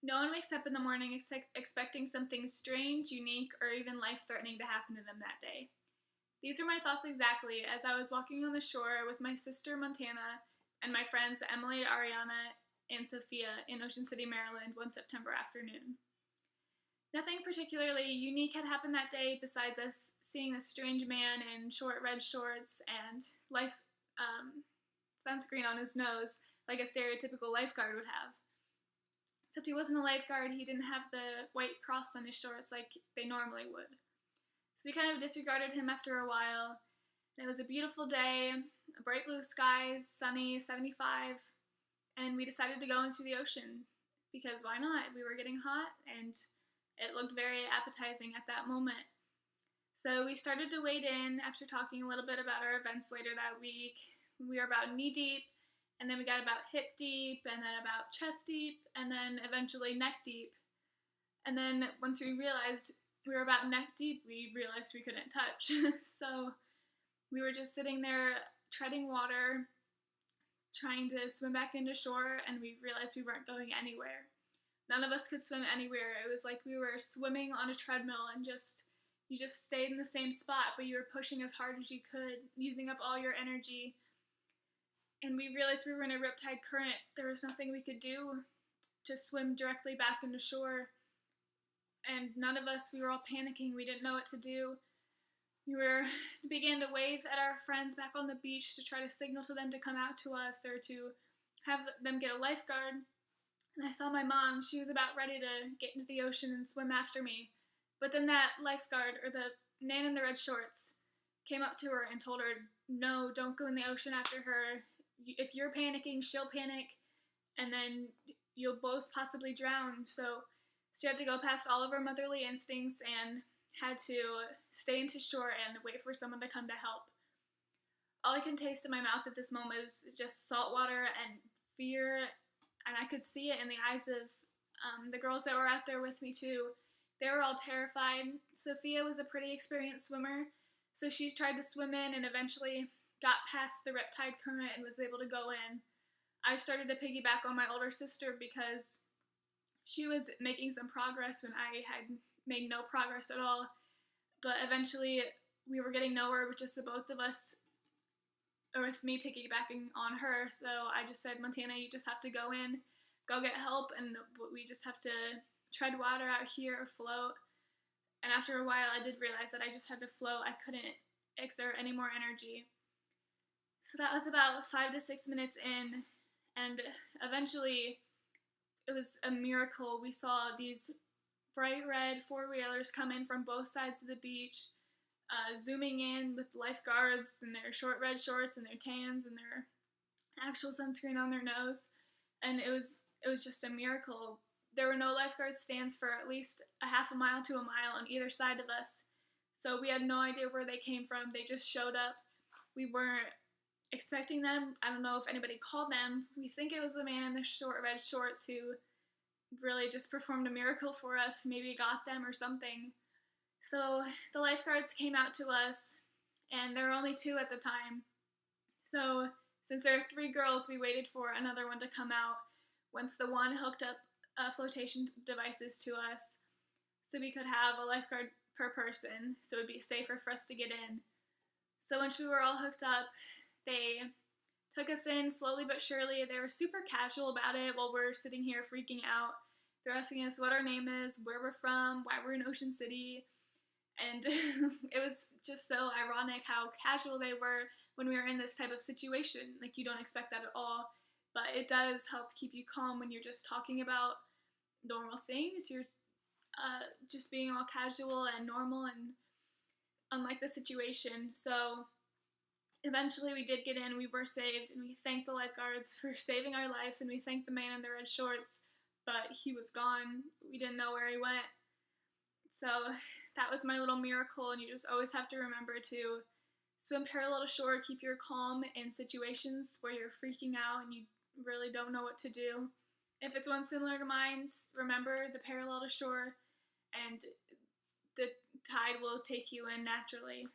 No one wakes up in the morning expecting something strange, unique, or even life threatening to happen to them that day. These were my thoughts exactly as I was walking on the shore with my sister Montana and my friends Emily, Ariana, and Sophia in Ocean City, Maryland one September afternoon. Nothing particularly unique had happened that day besides us seeing a strange man in short red shorts and um, sunscreen on his nose like a stereotypical lifeguard would have. Except he wasn't a lifeguard, he didn't have the white cross on his shorts like they normally would. So we kind of disregarded him after a while. And it was a beautiful day, bright blue skies, sunny, 75, and we decided to go into the ocean because why not? We were getting hot and it looked very appetizing at that moment. So we started to wade in after talking a little bit about our events later that week. We were about knee deep, and then we got about hip deep, and then about chest deep, and then eventually neck deep. And then once we realized we were about neck deep, we realized we couldn't touch. So we were just sitting there treading water, trying to swim back into shore, and we realized we weren't going anywhere. None of us could swim anywhere. It was like we were swimming on a treadmill and you just stayed in the same spot, but you were pushing as hard as you could, using up all your energy. And we realized we were in a riptide current. There was nothing we could do to swim directly back into shore. And none of us, we were all panicking. We didn't know what to do. We began to wave at our friends back on the beach to try to signal to them to come out to us or to have them get a lifeguard. And I saw my mom. She was about ready to get into the ocean and swim after me. But then that lifeguard, or the man in the red shorts, came up to her and told her, no, don't go in the ocean after her. If you're panicking, she'll panic, and then you'll both possibly drown. So she had to go past all of her motherly instincts and had to stay into shore and wait for someone to come to help. All I can taste in my mouth at this moment was just salt water and fear, and I could see it in the eyes of the girls that were out there with me too. They were all terrified. Sophia was a pretty experienced swimmer, so she tried to swim in and eventually got past the riptide current and was able to go in. I started to piggyback on my older sister because she was making some progress when I had made no progress at all. But eventually we were getting nowhere with just the both of us, or with me piggybacking on her. So I just said, Montana, you just have to go in, go get help, and we just have to tread water out here, float. And after a while I did realize that I just had to float. I couldn't exert any more energy. So that was about 5 to 6 minutes in, and eventually it was a miracle. We saw these bright red four-wheelers come in from both sides of the beach, zooming in with lifeguards in their short red shorts and their tans and their actual sunscreen on their nose, and it was just a miracle. There were no lifeguard stands for at least a half a mile to a mile on either side of us, so we had no idea where they came from. They just showed up. We weren't expecting them. I don't know if anybody called them. We think it was the man in the short red shorts who really just performed a miracle for us, maybe got them or something. So the lifeguards came out to us, and there were only 2 at the time. So since there are 3 girls, we waited for another one to come out once the one hooked up flotation devices to us so we could have a lifeguard per person so it would be safer for us to get in. So once we were all hooked up, they took us in slowly but surely. They were super casual about it while we're sitting here freaking out. They're asking us what our name is, where we're from, why we're in Ocean City. And it was just so ironic how casual they were when we were in this type of situation. Like, you don't expect that at all. But it does help keep you calm when you're just talking about normal things. You're just being all casual and normal and unlike the situation. So eventually we did get in, we were saved, and we thanked the lifeguards for saving our lives, and we thanked the man in the red shorts, but he was gone. We didn't know where he went. So that was my little miracle, and you just always have to remember to swim parallel to shore, keep your calm in situations where you're freaking out and you really don't know what to do. If it's one similar to mine, remember the parallel to shore, and the tide will take you in naturally.